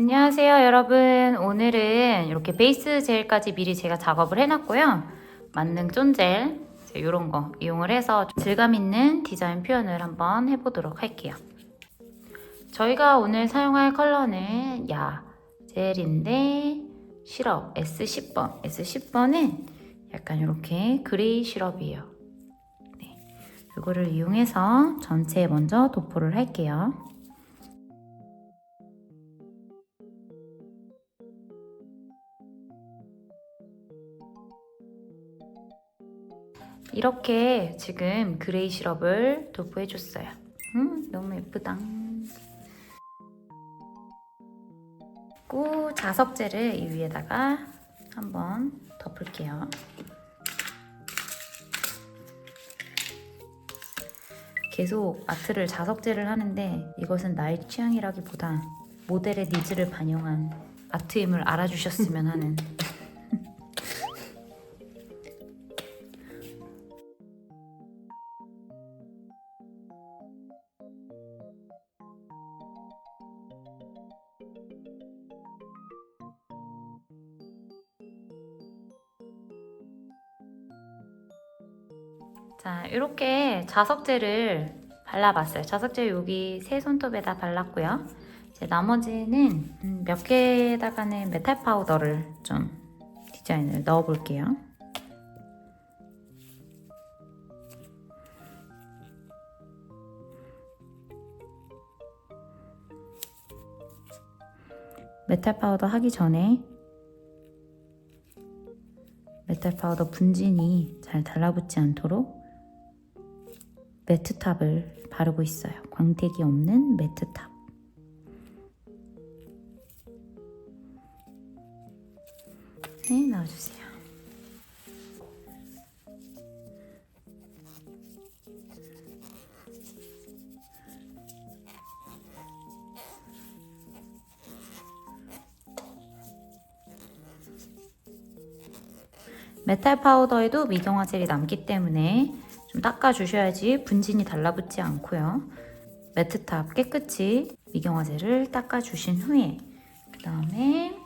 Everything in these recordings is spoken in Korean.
안녕하세요 여러분. 오늘은 이렇게 베이스 젤까지 미리 제가 작업을 해놨고요. 만능 쫀젤 이런 거 이용을 해서 질감 있는 디자인 표현을 한번 해보도록 할게요. 저희가 오늘 사용할 컬러는 젤인데 시럽 S10번. S10번은 약간 이렇게 그레이 시럽이에요. 네, 이거를 이용해서 전체에 먼저 도포를 할게요. 이렇게 지금 그레이 시럽을 도포해줬어요. 너무 예쁘다. 그리고 자석젤을 이 위에다가 한번 덮을게요. 계속 아트를 자석젤을 하는데 이것은 나의 취향이라기보다 모델의 니즈를 반영한 아트임을 알아주셨으면 하는. 자, 이렇게 자석젤을 발라봤어요. 자석젤 여기 세 손톱에다 발랐고요. 이제 나머지는 몇 개에다가는 메탈 파우더를 좀 디자인을 넣어볼게요. 메탈 파우더 하기 전에 메탈 파우더 분진이 잘 달라붙지 않도록 매트탑을 바르고 있어요. 광택이 없는 매트탑. 네, 넣어주세요. 메탈 파우더에도 미경화 젤이 남기 때문에 좀 닦아주셔야지 분진이 달라붙지 않고요. 매트탑 깨끗이 미경화 젤을 닦아주신 후에 그 다음에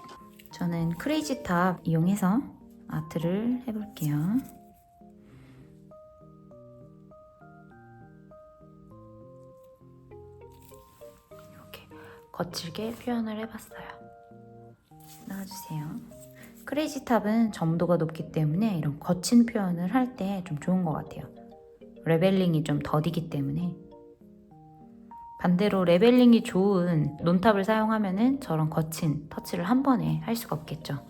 저는 크레이지 탑 이용해서 아트를 해볼게요. 이렇게 거칠게 표현을 해봤어요. 넣어주세요. 크레이지 탑은 점도가 높기 때문에 이런 거친 표현을 할 때 좀 좋은 것 같아요. 레벨링이 좀 더디기 때문에. 반대로 레벨링이 좋은 논탑을 사용하면은 저런 거친 터치를 한 번에 할 수가 없겠죠.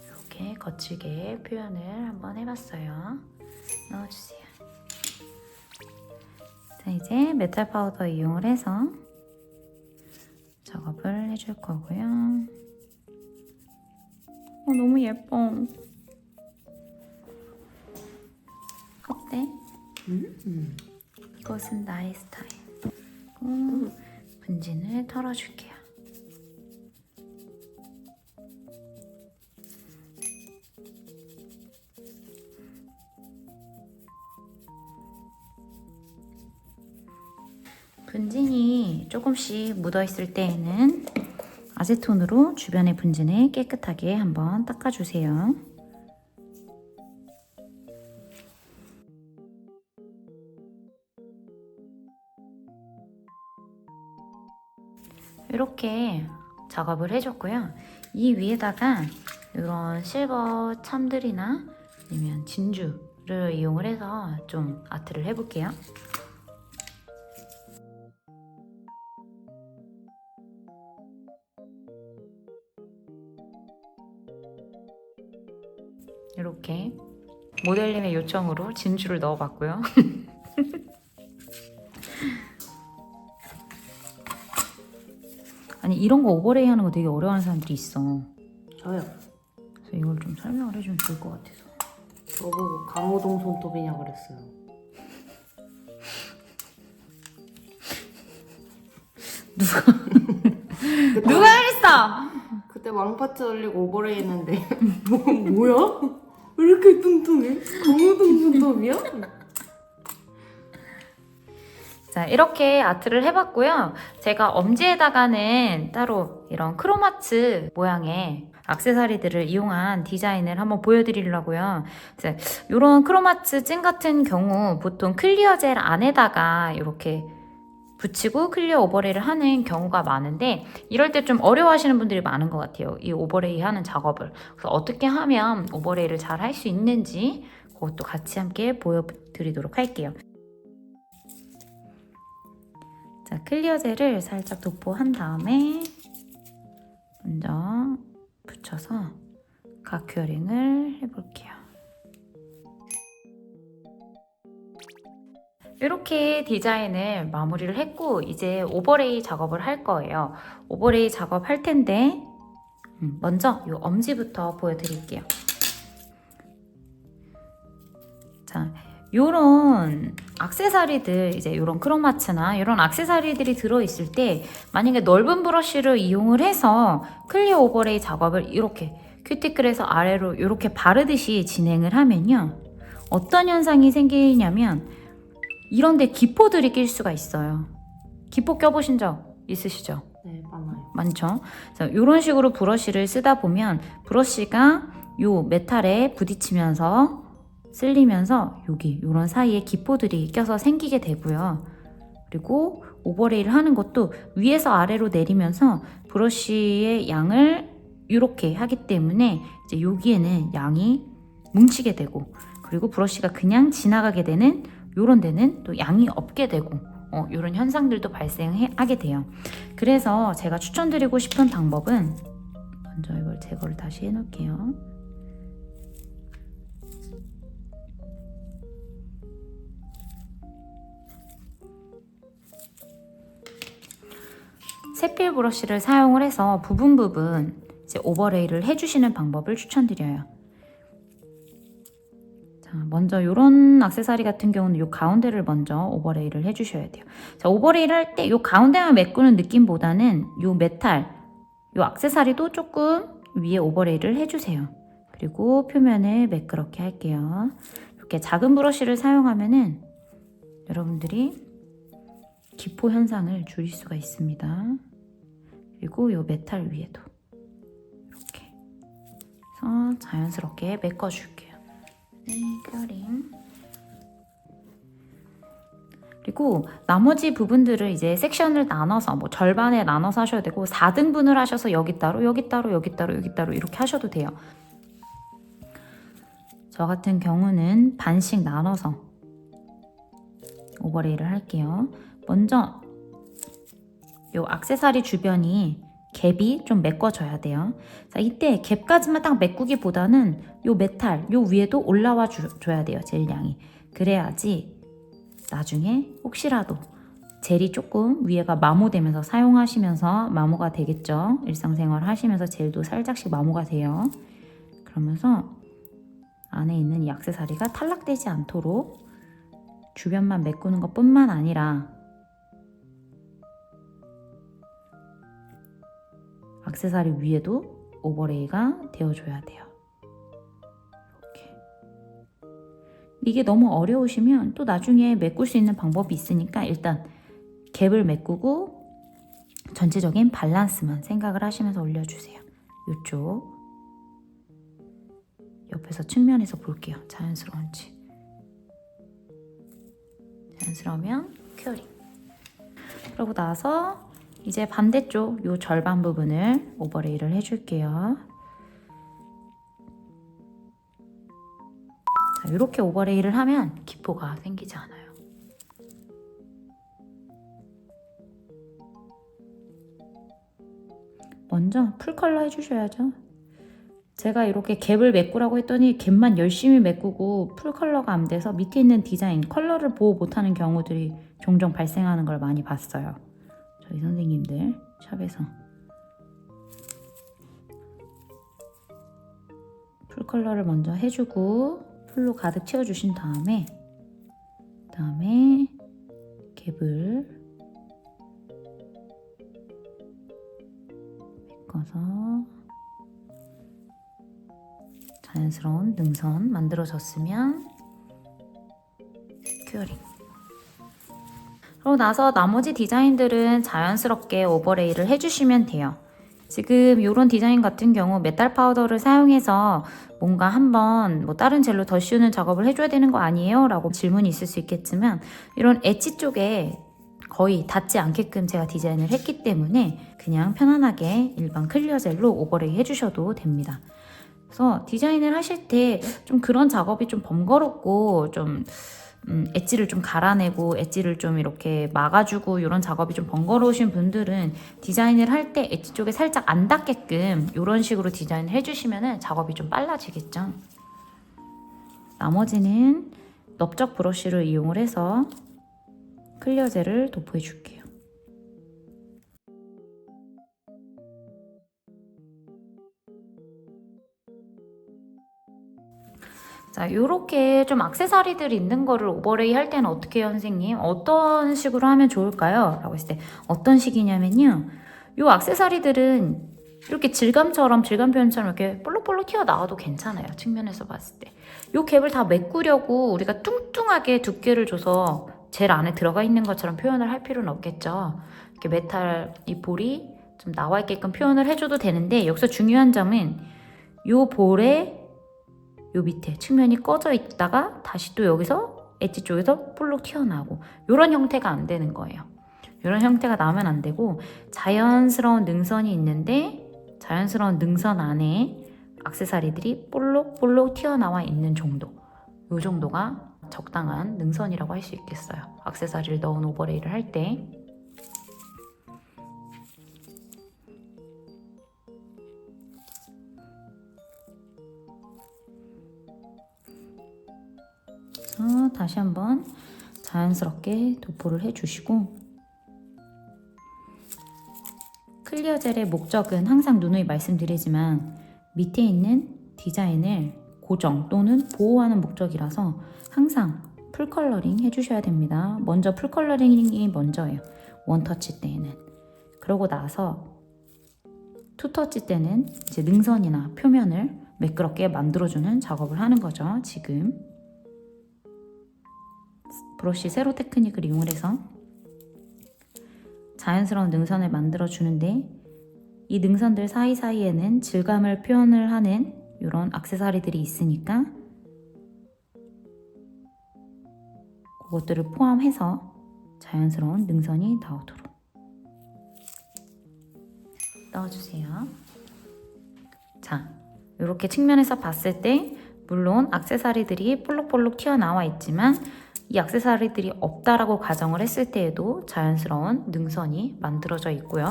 이렇게 거칠게 표현을 한번 해봤어요. 넣어주세요. 자, 이제 메탈 파우더 이용을 해서 작업을 해줄 거고요. 너무 예뻐. 어때? 이것은 나의 스타일. 분진을 털어줄게요. 분진이 조금씩 묻어있을 때에는 아세톤으로 주변의 분진을 깨끗하게 한번 닦아주세요. 이렇게 작업을 해줬고요. 이 위에다가 이런 실버 참들이나 아니면 진주를 이용을 해서 좀 아트를 해볼게요. 이렇게 모델님의 요청으로 진주를 넣어봤고요. 아니 이런 거 오버레이 하는 거 되게 어려워하는 사람들이 있어. 저요. 그래서 이걸 좀 설명을 해주면 좋을 것 같아서. 저보고 강호동 손톱이냐 그랬어요. 누가 그랬어? 그때 왕파츠 올리고 오버레이 했는데 뭐야? 왜 이렇게 뚱뚱해? 강호동 손톱이야? 자, 이렇게 아트를 해봤고요. 제가 엄지에다가는 따로 이런 크로마츠 모양의 액세서리들을 이용한 디자인을 한번 보여드리려고요. 이런 크로마츠 찐 같은 경우 보통 클리어 젤 안에다가 이렇게 붙이고 클리어 오버레이를 하는 경우가 많은데 이럴 때 좀 어려워하시는 분들이 많은 것 같아요. 이 오버레이 하는 작업을. 그래서 어떻게 하면 오버레이를 잘 할 수 있는지 그것도 같이 함께 보여드리도록 할게요. 자, 클리어 젤을 살짝 도포한 다음에 먼저 붙여서 각 큐어링을 해볼게요. 이렇게 디자인을 마무리를 했고 이제 오버레이 작업을 할 거예요. 오버레이 작업할 텐데 먼저 이 엄지부터 보여드릴게요. 자, 요런 액세서리들 이제 요런 크로마츠나 요런 액세서리들이 들어있을 때 만약에 넓은 브러쉬를 이용을 해서 클리어 오버레이 작업을 이렇게 큐티클에서 아래로 이렇게 바르듯이 진행을 하면요 어떤 현상이 생기냐면 이런데 기포들이 낄 수가 있어요. 기포 껴보신 적 있으시죠? 네, 많아요. 많죠? 이런 식으로 브러쉬를 쓰다 보면 브러쉬가 요 메탈에 부딪히면서 쓸리면서 여기 요런 사이에 기포들이 껴서 생기게 되고요. 그리고 오버레이를 하는 것도 위에서 아래로 내리면서 브러쉬의 양을 이렇게 하기 때문에 이제 여기에는 양이 뭉치게 되고 그리고 브러쉬가 그냥 지나가게 되는 요런 데는 또 양이 없게 되고 요런 현상들도 발생하게 돼요. 그래서 제가 추천드리고 싶은 방법은 먼저 이걸 제거를 다시 해놓을게요. 세필 브러쉬를 사용을 해서 부분 이제 오버레이를 해주시는 방법을 추천드려요. 자, 먼저 이런 액세서리 같은 경우는 이 가운데를 먼저 오버레이를 해주셔야 돼요. 자, 오버레이를 할 때 이 가운데만 메꾸는 느낌보다는 이 메탈, 이 액세서리도 조금 위에 오버레이를 해주세요. 그리고 표면을 매끄럽게 할게요. 이렇게 작은 브러쉬를 사용하면은 여러분들이 기포 현상을 줄일 수가 있습니다. 그리고 이 메탈 위에도 이렇게 해서 자연스럽게 메꿔줄게요. 큐어링. 그리고 나머지 부분들을 이제 섹션을 나눠서 뭐 절반에 나눠서 하셔도 되고 4등분을 하셔서 여기 따로 여기 따로 여기 따로 여기 따로 이렇게 하셔도 돼요. 저 같은 경우는 반씩 나눠서 오버레이를 할게요. 먼저 요 액세서리 주변이 갭이 좀 메꿔져야 돼요. 자, 이때 갭까지만 딱 메꾸기보다는 요 메탈 요 위에도 올라와 줘야 돼요. 젤 양이. 그래야지 나중에 혹시라도 젤이 조금 위에가 마모되면서 사용하시면서 마모가 되겠죠. 일상생활 하시면서 젤도 살짝씩 마모가 돼요. 그러면서 안에 있는 이 액세서리가 탈락되지 않도록 주변만 메꾸는 것 뿐만 아니라 액세서리 위에도 오버레이가 되어줘야 돼요. 이렇게. 이게 너무 어려우시면 또 나중에 메꿀 수 있는 방법이 있으니까 일단 갭을 메꾸고 전체적인 밸런스만 생각을 하시면서 올려주세요. 이쪽 옆에서 측면에서 볼게요. 자연스러운지. 자연스러우면 큐어링. 그러고 나서 이제 반대쪽 요 절반 부분을 오버레이를 해줄게요. 자, 이렇게 오버레이를 하면 기포가 생기지 않아요. 먼저 풀컬러 해주셔야죠. 제가 이렇게 갭을 메꾸라고 했더니 갭만 열심히 메꾸고 풀컬러가 안 돼서 밑에 있는 디자인, 컬러를 보호 못하는 경우들이 종종 발생하는 걸 많이 봤어요. 저희 선생님들 샵에서 풀컬러를 먼저 해주고 풀로 가득 채워주신 다음에 갭을 메꿔서 자연스러운 능선 만들어졌으면 큐어링. 그러고 나서 나머지 디자인들은 자연스럽게 오버레이를 해주시면 돼요. 지금 이런 디자인 같은 경우 메탈 파우더를 사용해서 뭔가 한번 뭐 다른 젤로 더 씌우는 작업을 해줘야 되는 거 아니에요? 라고 질문이 있을 수 있겠지만 이런 엣지 쪽에 거의 닿지 않게끔 제가 디자인을 했기 때문에 그냥 편안하게 일반 클리어 젤로 오버레이 해주셔도 됩니다. 그래서 디자인을 하실 때 좀 그런 작업이 좀 번거롭고 좀 엣지를 좀 갈아내고 엣지를 좀 이렇게 막아주고 이런 작업이 좀 번거로우신 분들은 디자인을 할 때 엣지 쪽에 살짝 안 닿게끔 이런 식으로 디자인을 해주시면 작업이 좀 빨라지겠죠. 나머지는 넓적 브러쉬를 이용을 해서 클리어 젤을 도포해 줄게요. 자, 이렇게 좀 액세서리들 있는 거를 오버레이 할 때는 어떻게 해요, 선생님? 어떤 식으로 하면 좋을까요? 라고 했을 때 어떤 식이냐면요. 이 액세서리들은 이렇게 질감 표현처럼 이렇게 볼록볼록 튀어나와도 괜찮아요. 측면에서 봤을 때. 이 갭을 다 메꾸려고 우리가 뚱뚱하게 두께를 줘서 젤 안에 들어가 있는 것처럼 표현을 할 필요는 없겠죠. 이렇게 메탈 이 볼이 좀 나와 있게끔 표현을 해줘도 되는데 여기서 중요한 점은 이 볼에 요 밑에 측면이 꺼져 있다가 다시 또 여기서 엣지 쪽에서 볼록 튀어나오고 이런 형태가 안 되는 거예요. 이런 형태가 나오면 안 되고 자연스러운 능선이 있는데 자연스러운 능선 안에 액세서리들이 볼록 튀어나와 있는 정도, 이 정도가 적당한 능선이라고 할 수 있겠어요. 액세서리를 넣은 오버레이를 할 때. 다시 한번 자연스럽게 도포를 해주시고 클리어 젤의 목적은 항상 누누이 말씀드리지만 밑에 있는 디자인을 고정 또는 보호하는 목적이라서 항상 풀 컬러링 해주셔야 됩니다. 먼저 풀 컬러링이 먼저예요. 원터치 때에는. 그러고 나서 투터치 때는 이제 능선이나 표면을 매끄럽게 만들어주는 작업을 하는 거죠. 지금 브러쉬 세로 테크닉을 이용해서 자연스러운 능선을 만들어 주는데 이 능선들 사이사이에는 질감을 표현을 하는 이런 액세서리들이 있으니까 그것들을 포함해서 자연스러운 능선이 나오도록 넣어주세요. 자, 이렇게 측면에서 봤을 때 물론 액세서리들이 볼록볼록 튀어나와 있지만 이 액세서리들이 없다라고 가정을 했을 때에도 자연스러운 능선이 만들어져 있고요.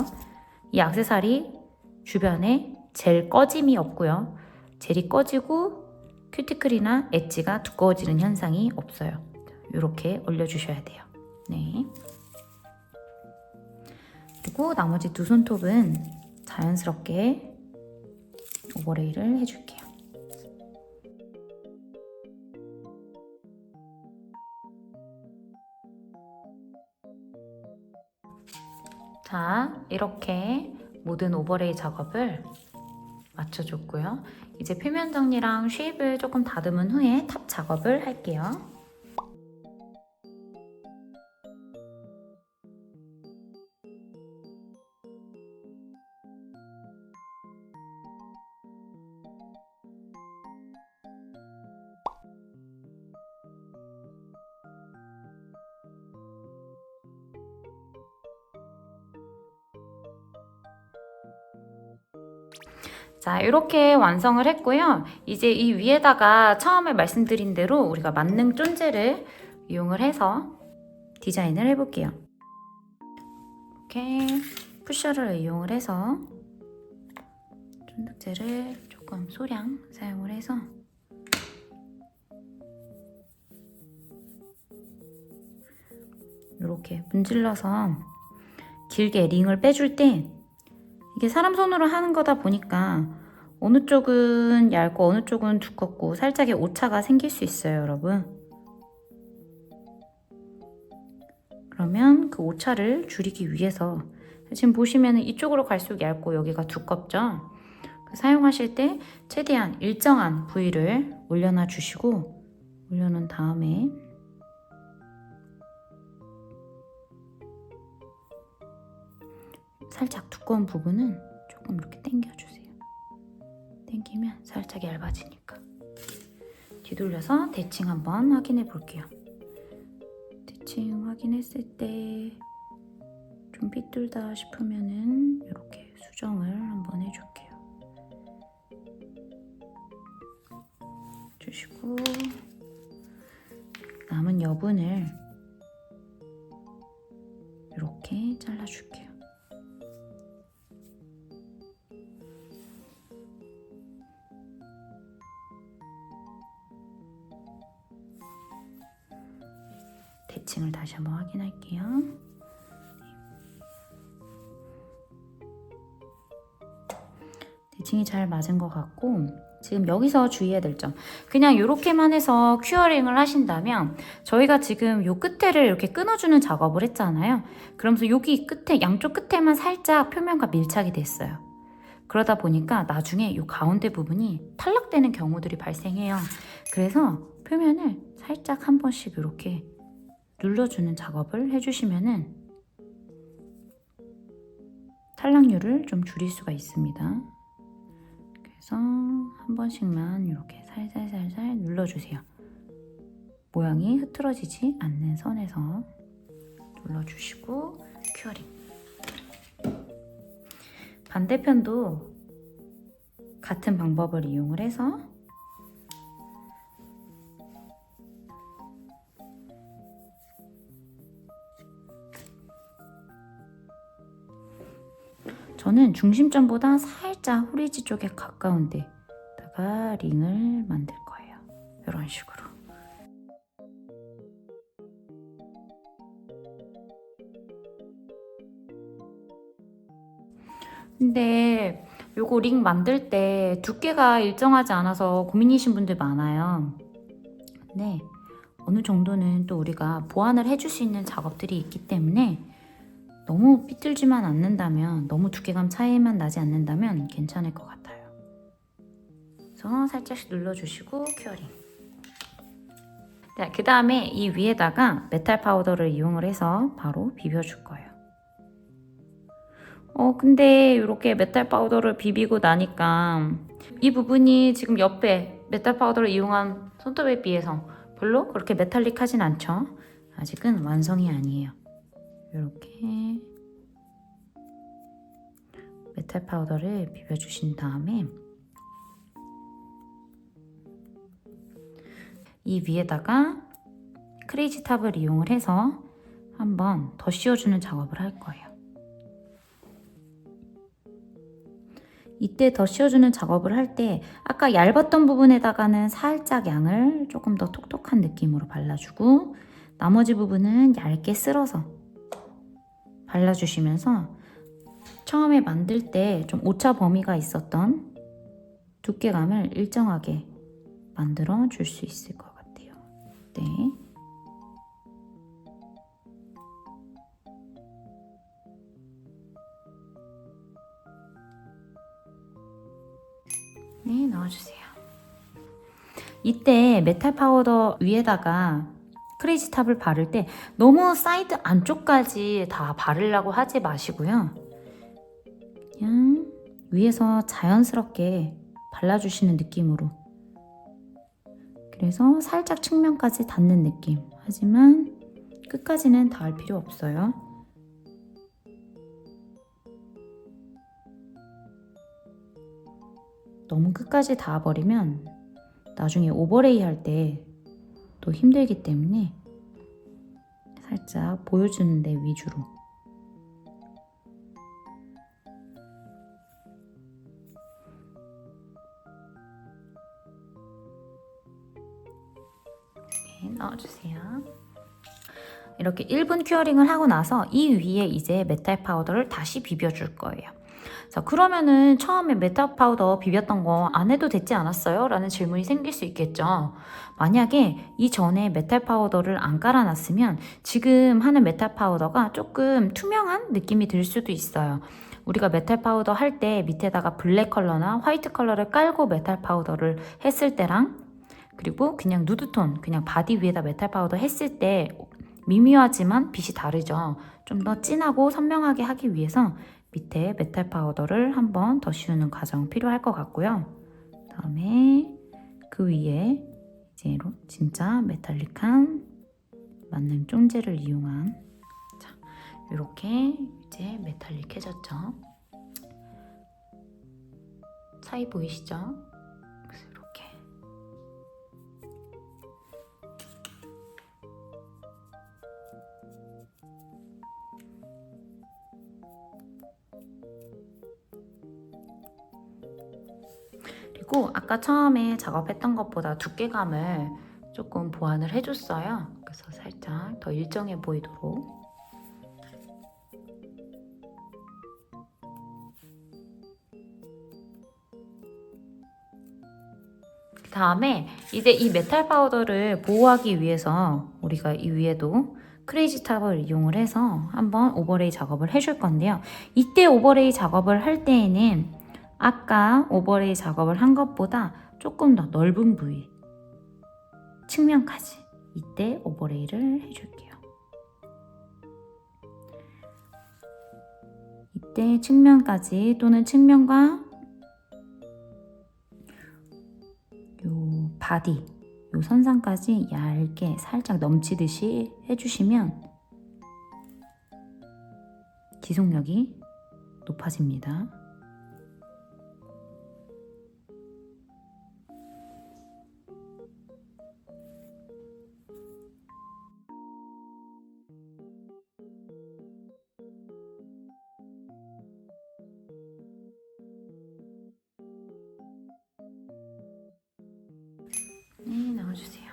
이 액세서리 주변에 젤 꺼짐이 없고요. 젤이 꺼지고 큐티클이나 엣지가 두꺼워지는 현상이 없어요. 이렇게 올려주셔야 돼요. 네. 그리고 나머지 두 손톱은 자연스럽게 오버레이를 해줄게요. 자, 이렇게 모든 오버레이 작업을 마쳐줬고요. 이제 표면 정리랑 쉐입을 조금 다듬은 후에 탑 작업을 할게요. 자, 이렇게 완성을 했고요. 이제 이 위에다가 처음에 말씀드린 대로 우리가 만능 쫀젤을 이용을 해서 디자인을 해볼게요. 이렇게 푸셔를 이용을 해서 쫀득젤을 조금 소량 사용을 해서 이렇게 문질러서 길게 링을 빼줄 때 이게 사람 손으로 하는 거다 보니까 어느 쪽은 얇고 어느 쪽은 두껍고 살짝의 오차가 생길 수 있어요, 여러분. 그러면 그 오차를 줄이기 위해서 지금 보시면 이쪽으로 갈수록 얇고 여기가 두껍죠? 사용하실 때 최대한 일정한 부위를 올려놔 주시고 올려놓은 다음에 살짝 두꺼운 부분은 조금 이렇게 당겨주세요. 당기면 살짝 얇아지니까. 뒤돌려서 대칭 한번 확인해 볼게요. 대칭 확인했을 때 좀 삐뚤다 싶으면은 이렇게 수정을 한번 해줄게요. 주시고 남은 여분을 이렇게 잘라줄게요. 대칭을 다시 한번 확인할게요. 대칭이 잘 맞은 것 같고 지금 여기서 주의해야 될 점, 그냥 이렇게만 해서 큐어링을 하신다면 저희가 지금 요 끝에를 이렇게 끊어주는 작업을 했잖아요. 그러면서 여기 끝에, 양쪽 끝에만 살짝 표면과 밀착이 됐어요. 그러다 보니까 나중에 요 가운데 부분이 탈락되는 경우들이 발생해요. 그래서 표면을 살짝 한 번씩 이렇게 눌러주는 작업을 해주시면은 탈락률을 좀 줄일 수가 있습니다. 그래서 한 번씩만 이렇게 살살살살 눌러주세요. 모양이 흐트러지지 않는 선에서 눌러주시고 큐어링. 반대편도 같은 방법을 이용을 해서 저는 중심점보다 살짝 후리지 쪽에 가까운 데다가 링을 만들 거예요. 이런 식으로. 근데 요거 링 만들 때 두께가 일정하지 않아서 고민이신 분들 많아요. 근데 어느 정도는 또 우리가 보완을 해줄 수 있는 작업들이 있기 때문에 너무 삐뚤지만 않는다면, 너무 두께감 차이만 나지 않는다면 괜찮을 것 같아요. 그래서 살짝씩 눌러주시고 큐어링. 자, 그 다음에 이 위에다가 메탈 파우더를 이용을 해서 바로 비벼줄 거예요. 근데 이렇게 메탈 파우더를 비비고 나니까 이 부분이 지금 옆에 메탈 파우더를 이용한 손톱에 비해서 별로 그렇게 메탈릭하진 않죠? 아직은 완성이 아니에요. 이렇게 메탈 파우더를 비벼주신 다음에 이 위에다가 크레이지 탑을 이용을 해서 한번 더 씌워주는 작업을 할 거예요. 이때 더 씌워주는 작업을 할 때 아까 얇았던 부분에다가는 살짝 양을 조금 더 톡톡한 느낌으로 발라주고 나머지 부분은 얇게 쓸어서 발라주시면서 처음에 만들 때 좀 오차 범위가 있었던 두께감을 일정하게 만들어 줄 수 있을 것 같아요. 네. 네, 넣어주세요. 이때 메탈 파우더 위에다가 크레이지 탑을 바를 때 너무 사이드 안쪽까지 다 바르려고 하지 마시고요. 그냥 위에서 자연스럽게 발라주시는 느낌으로. 그래서 살짝 측면까지 닿는 느낌. 하지만 끝까지는 닿을 필요 없어요. 너무 끝까지 닿아버리면 나중에 오버레이 할 때 또 힘들기 때문에 살짝 보여주는 데 위주로. 네, 넣어주세요. 이렇게 1분 큐어링을 하고 나서 이 위에 이제 메탈 파우더를 다시 비벼줄 거예요. 자, 그러면은 처음에 메타 파우더 비볐던 거 안 해도 됐지 않았어요? 라는 질문이 생길 수 있겠죠. 만약에 이전에 메탈 파우더를 안 깔아놨으면 지금 하는 메탈 파우더가 조금 투명한 느낌이 들 수도 있어요. 우리가 메탈 파우더 할 때 밑에다가 블랙 컬러나 화이트 컬러를 깔고 메탈 파우더를 했을 때랑 그리고 그냥 누드톤, 그냥 바디 위에다 메탈 파우더 했을 때 미묘하지만 빛이 다르죠. 좀 더 진하고 선명하게 하기 위해서 밑에 메탈 파우더를 한 번 더 씌우는 과정 필요할 것 같고요. 다음에 그 위에 이제 진짜 메탈릭한 만능 쫀젤을 이용한 자, 이렇게 이제 메탈릭해졌죠. 차이 보이시죠? 그래서 이렇게 그리고 아까 처음에 작업했던 것보다 두께감을 조금 보완을 해줬어요. 그래서 살짝 더 일정해 보이도록. 그 다음에 이제 이 메탈 파우더를 보호하기 위해서 우리가 이 위에도 크레이지 탑을 이용을 해서 한번 오버레이 작업을 해줄 건데요. 이때 오버레이 작업을 할 때에는 아까 오버레이 작업을 한 것보다 조금 더 넓은 부위 측면까지 이때 오버레이를 해줄게요. 이때 측면까지 또는 측면과 요 바디 요 선상까지 얇게 살짝 넘치듯이 해주시면 지속력이 높아집니다. 네, 나와주세요.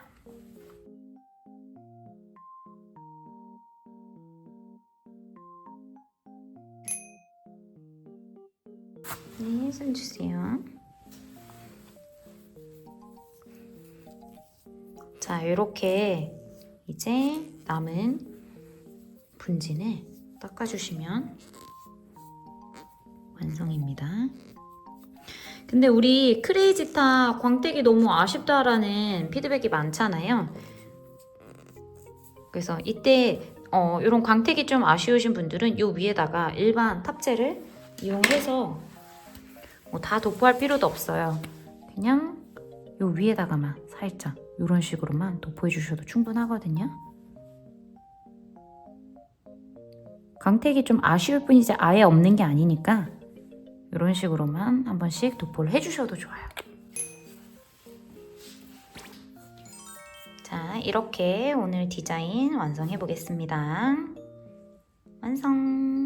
네, 손 주세요. 자, 이렇게 이제 남은 분진을 닦아주시면 완성입니다. 근데 우리 크레이지탑 광택이 너무 아쉽다라는 피드백이 많잖아요. 그래서 이때 이런 광택이 좀 아쉬우신 분들은 이 위에다가 일반 탑재를 이용해서 다 도포할 필요도 없어요. 그냥 이 위에다가만 살짝 이런 식으로만 도포해 주셔도 충분하거든요. 광택이 좀 아쉬울 뿐이지 아예 없는 게 아니니까 이런 식으로만 한 번씩 도포를 해주셔도 좋아요. 자, 이렇게 오늘 디자인 완성해 보겠습니다. 완성!